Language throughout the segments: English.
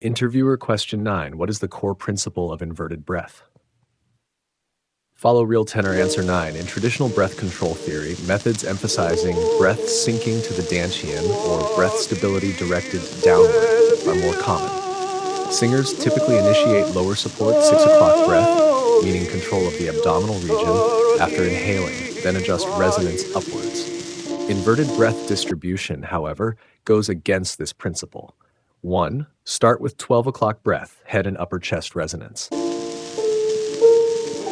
Interviewer question 9. What is the core principle of inverted breath? Follow RealTenor Answer 9. In traditional breath control theory, methods emphasizing breath sinking to the dantian or breath stability directed downward are more common. Singers typically initiate lower support 6 o'clock breath, meaning control of the abdominal region, after inhaling, then adjust resonance upwards. Inverted breath distribution, however, goes against this principle. 1. Start with 12 o'clock breath, head and upper chest resonance.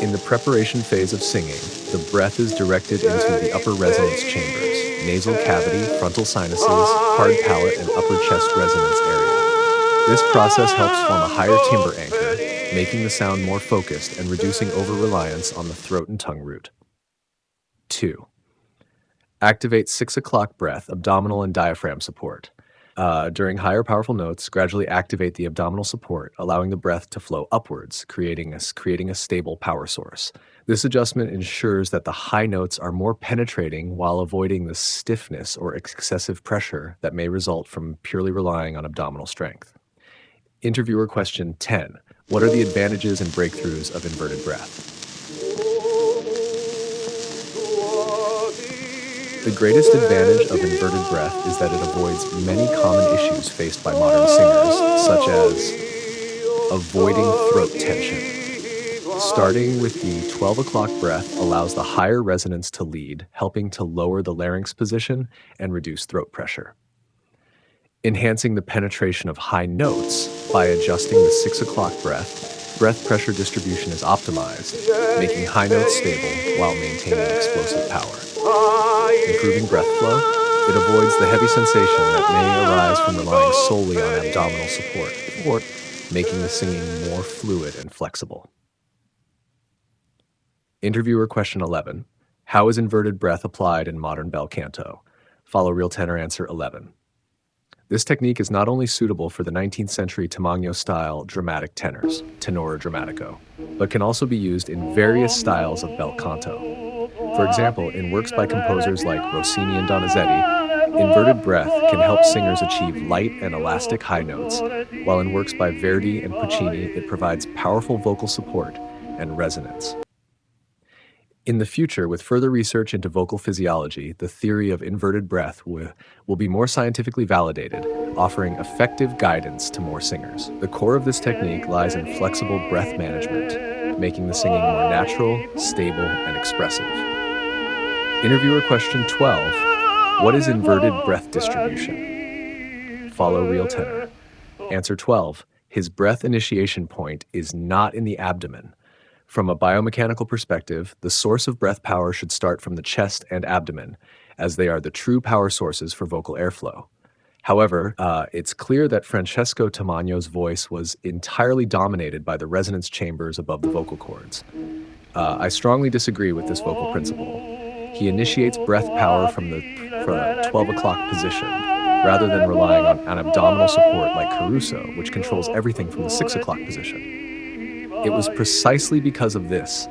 In the preparation phase of singing, the breath is directed into the upper resonance chambers, nasal cavity, frontal sinuses, hard palate, and upper chest resonance area. This process helps form a higher timbre anchor, making the sound more focused and reducing over-reliance on the throat and tongue root. 2. Activate 6 o'clock breath, abdominal and diaphragm support. During higher powerful notes, gradually activate the abdominal support, allowing the breath to flow upwards, creating a stable power source. This adjustment ensures that the high notes are more penetrating while avoiding the stiffness or excessive pressure that may result from purely relying on abdominal strength. Interviewer question 10. What are the advantages and breakthroughs of inverted breath? The greatest advantage of inverted breath is that it avoids many common issues faced by modern singers, such as avoiding throat tension. Starting with the 12 o'clock breath allows the higher resonance to lead, helping to lower the larynx position and reduce throat pressure. Enhancing the penetration of high notes by adjusting the 6 o'clock breath pressure distribution is optimized, making high notes stable while maintaining explosive power. Improving breath flow, it avoids the heavy sensation that may arise from relying solely on abdominal support, making the singing more fluid and flexible. Interviewer question 11. How is inverted breath applied in modern bel canto? Follow RealTenor Answer 11. This technique is not only suitable for the 19th century Tamagno-style dramatic tenors, tenor dramatico, but can also be used in various styles of bel canto. For example, in works by composers like Rossini and Donizetti, inverted breath can help singers achieve light and elastic high notes, while in works by Verdi and Puccini, it provides powerful vocal support and resonance. In the future, with further research into vocal physiology, the theory of inverted breath will be more scientifically validated, offering effective guidance to more singers. The core of this technique lies in flexible breath management, making the singing more natural, stable, and expressive. Interviewer question 12. What is inverted breath distribution? Follow RealTenor. Answer 12. His breath initiation point is not in the abdomen. From a biomechanical perspective, the source of breath power should start from the chest and abdomen, as they are the true power sources for vocal airflow. However, it's clear that Francesco Tamagno's voice was entirely dominated by the resonance chambers above the vocal cords. I strongly disagree with this vocal principle. He initiates breath power from the 12 o'clock position, rather than relying on abdominal support like Caruso, which controls everything from the 6 o'clock position. It was precisely because of this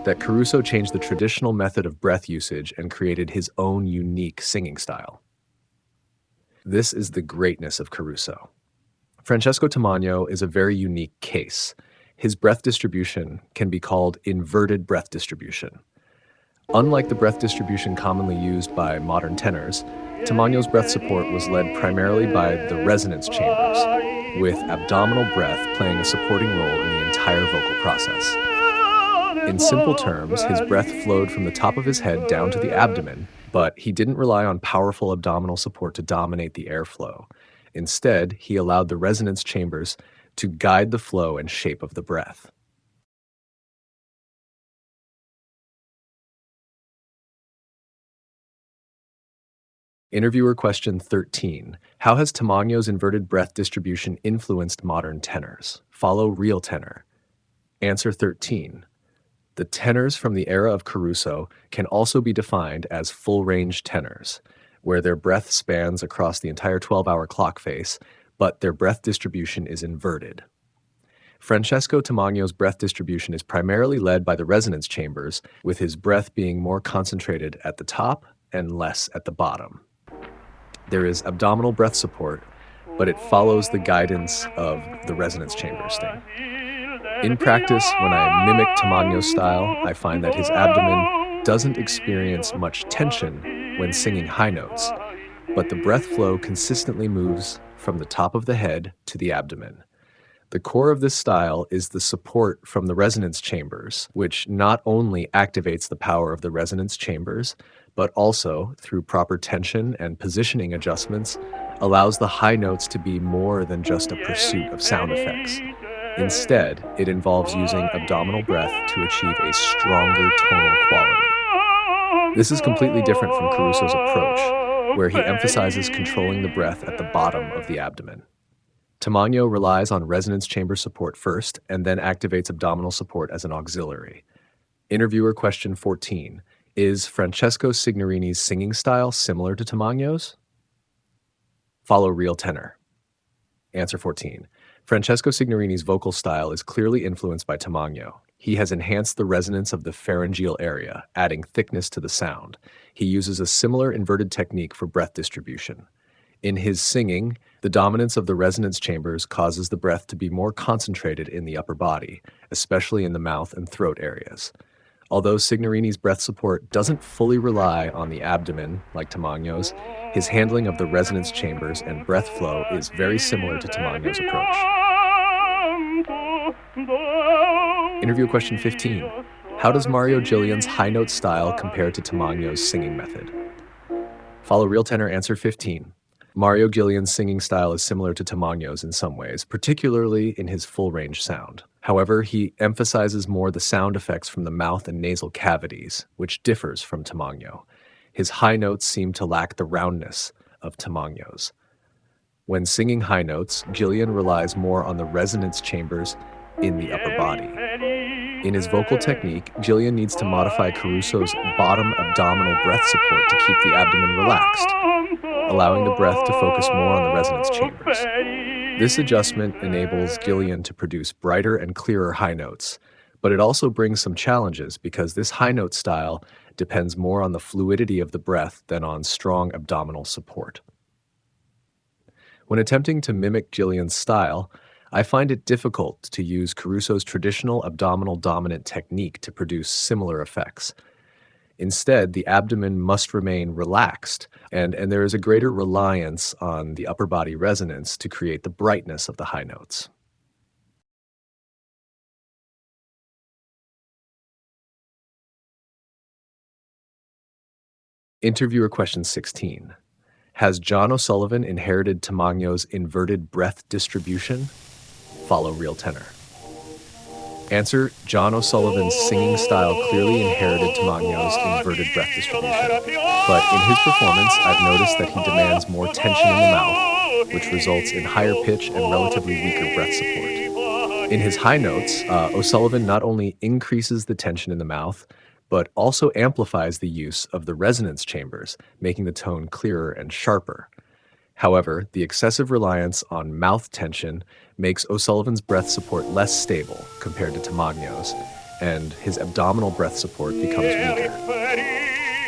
that Caruso changed the traditional method of breath usage and created his own unique singing style. This is the greatness of Caruso. Francesco Tamagno is a very unique case. His breath distribution can be called inverted breath distribution. Unlike the breath distribution commonly used by modern tenors, Tamagno's breath support was led primarily by the resonance chambers, with abdominal breath playing a supporting role in the entire vocal process. In simple terms, his breath flowed from the top of his head down to the abdomen, but he didn't rely on powerful abdominal support to dominate the airflow. Instead, he allowed the resonance chambers to guide the flow and shape of the breath. Interviewer question 13. How has Tamagno's inverted breath distribution influenced modern tenors? Follow RealTenor. Answer 13. The tenors from the era of Caruso can also be defined as full-range tenors, where their breath spans across the entire 12-hour clock face, but their breath distribution is inverted. Francesco Tamagno's breath distribution is primarily led by the resonance chambers, with his breath being more concentrated at the top and less at the bottom. There is abdominal breath support, but it follows the guidance of the resonance chamber sting. In practice, when I mimic Tamagno's style, I find that his abdomen doesn't experience much tension when singing high notes, but the breath flow consistently moves from the top of the head to the abdomen. The core of this style is the support from the resonance chambers, which not only activates the power of the resonance chambers, but also, through proper tension and positioning adjustments, allows the high notes to be more than just a pursuit of sound effects. Instead, it involves using abdominal breath to achieve a stronger tonal quality. This is completely different from Caruso's approach, where he emphasizes controlling the breath at the bottom of the abdomen. Tamagno relies on resonance chamber support first and then activates abdominal support as an auxiliary. Interviewer question 14. Is Francesco Signorini's singing style similar to Tamagno's? Follow RealTenor. Answer 14. Francesco Signorini's vocal style is clearly influenced by Tamagno. He has enhanced the resonance of the pharyngeal area, adding thickness to the sound. He uses a similar inverted technique for breath distribution. In his singing, the dominance of the resonance chambers causes the breath to be more concentrated in the upper body, especially in the mouth and throat areas. Although Signorini's breath support doesn't fully rely on the abdomen like Tamagno's, his handling of the resonance chambers and breath flow is very similar to Tamagno's approach. Interview question 15. How does Mario Gillian's high note style compare to Tamagno's singing method? Follow RealTenor Answer 15. Mario Gillian's singing style is similar to Tamagno's in some ways, particularly in his full-range sound. However, he emphasizes more the sound effects from the mouth and nasal cavities, which differs from Tamagno. His high notes seem to lack the roundness of Tamagno's. When singing high notes, Gillian relies more on the resonance chambers in the upper body. In his vocal technique, Gillian needs to modify Caruso's bottom abdominal breath support to keep the abdomen relaxed, allowing the breath to focus more on the resonance chambers. This adjustment enables Gillian to produce brighter and clearer high notes, but it also brings some challenges because this high note style depends more on the fluidity of the breath than on strong abdominal support. When attempting to mimic Gillian's style, I find it difficult to use Caruso's traditional abdominal dominant technique to produce similar effects. Instead, the abdomen must remain relaxed, and there is a greater reliance on the upper body resonance to create the brightness of the high notes. Interviewer question 16. Has John O'Sullivan inherited Tamagno's inverted breath distribution? Follow RealTenor. Answer: John O'Sullivan's singing style clearly inherited Tamagno's inverted breath distribution, but in his performance, I've noticed that he demands more tension in the mouth, which results in higher pitch and relatively weaker breath support. In his high notes, O'Sullivan not only increases the tension in the mouth, but also amplifies the use of the resonance chambers, making the tone clearer and sharper. However, the excessive reliance on mouth tension makes O'Sullivan's breath support less stable compared to Tamagno's, and his abdominal breath support becomes weaker.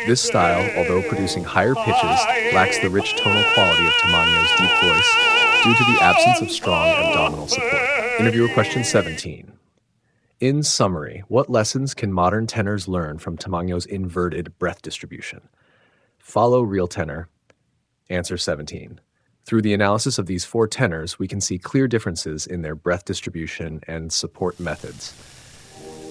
This style, although producing higher pitches, lacks the rich tonal quality of Tamagno's deep voice due to the absence of strong abdominal support. Interviewer question 17. In summary, what lessons can modern tenors learn from Tamagno's inverted breath distribution? Follow RealTenor Answer 17. Through the analysis of these four tenors, we can see clear differences in their breath distribution and support methods.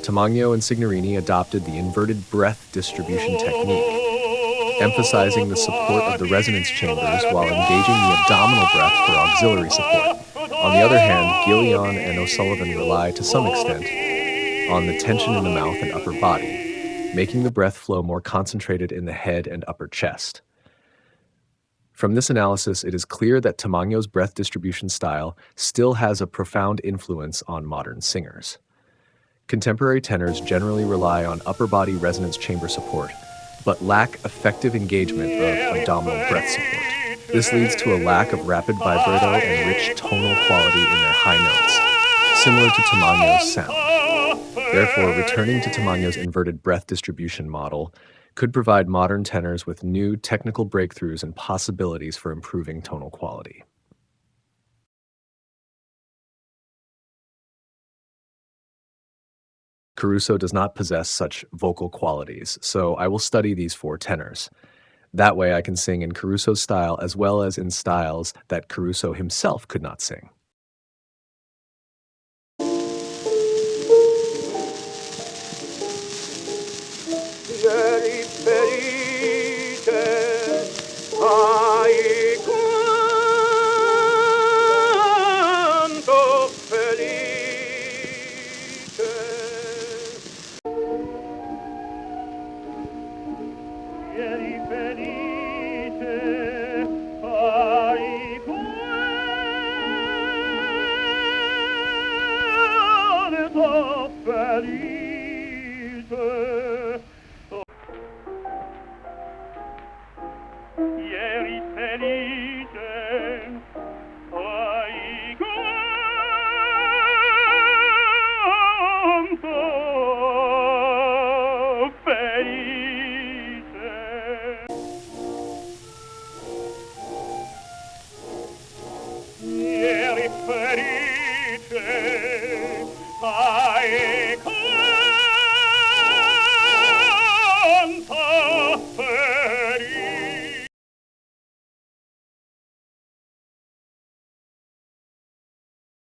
Tamagno and Signorini adopted the inverted breath distribution technique, emphasizing the support of the resonance chambers while engaging the abdominal breath for auxiliary support. On the other hand, Gillian and O'Sullivan rely to some extent on the tension in the mouth and upper body, making the breath flow more concentrated in the head and upper chest. From this analysis, it is clear that Tamagno's breath distribution style still has a profound influence on modern singers. Contemporary tenors generally rely on upper body resonance chamber support, but lack effective engagement of abdominal breath support. This leads to a lack of rapid vibrato and rich tonal quality in their high notes, similar to Tamagno's sound. Therefore, returning to Tamagno's inverted breath distribution model could provide modern tenors with new technical breakthroughs and possibilities for improving tonal quality. Caruso does not possess such vocal qualities, so I will study these four tenors. That way I can sing in Caruso's style as well as in styles that Caruso himself could not sing. Ieri felice, ai quanto felice. Ieri felice, ai quanto felice.